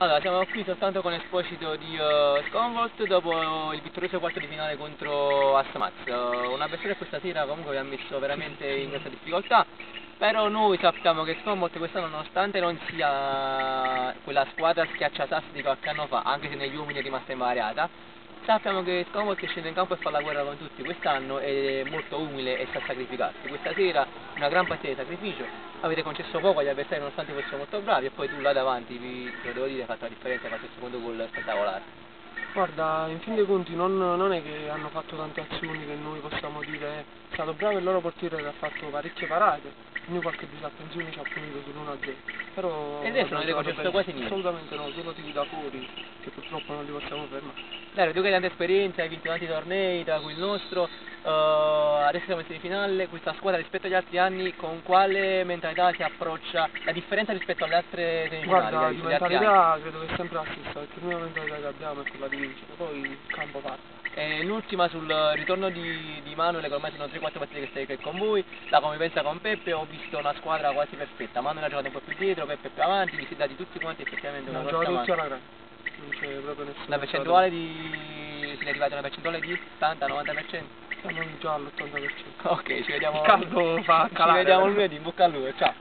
Allora, siamo qui soltanto con Esposito di Sconvolt dopo il vittorioso quarto di finale contro Asmaz. Un avversario questa sera comunque vi ha messo veramente in questa difficoltà, però noi sappiamo che Sconvolt quest'anno, nonostante non sia quella squadra schiacciasassi di qualche anno fa, anche se negli uomini è rimasta invariata, sappiamo che Sconvolt scende in campo e fa la guerra con tutti quest'anno, è molto umile e sa sacrificarsi. Questa sera una gran partita di sacrificio. Avete concesso poco agli avversari nonostante fossero molto bravi e poi tu là davanti, te lo devo dire, hai fatto la differenza, hai fatto il secondo gol spettacolare. Guarda, in fin dei conti non è che hanno fatto tante azioni che noi possiamo dire è stato bravo il loro portiere che ha fatto parecchie parate, noi qualche disattenzione ci ha punito sull'1-0, però E adesso non avete concesso quasi niente. assolutamente no, solo tiri da fuori che purtroppo non li possiamo fermare. Dai, tu che hai tanta esperienza, hai vinto tanti tornei, tra cui il nostro, adesso siamo in semifinale, questa squadra rispetto agli altri anni con quale mentalità si approccia, la differenza rispetto alle altre semifinali? Guarda, di Agli altri anni? mentalità credo che è sempre la stessa, perché l'unica mentalità che abbiamo è quella di vincere, poi il campo parte. E l'ultima sul ritorno di Manuel, che ormai sono 3-4 partite che stai qui con voi, la convivenza con Peppe, ho visto una squadra quasi perfetta, Manuel ha giocato un po' più dietro, Peppe più avanti, vi siete dati tutti quanti effettivamente una Abbiamo grossa giocato tutti mano. alla grande, non c'è proprio nessuno. Una percentuale siete arrivati a una percentuale di 80-90%? Siamo già all'80%. Ok, ci vediamo. Il caldo fa calare. Ci vediamo lunedì, in bocca al lupo, ciao.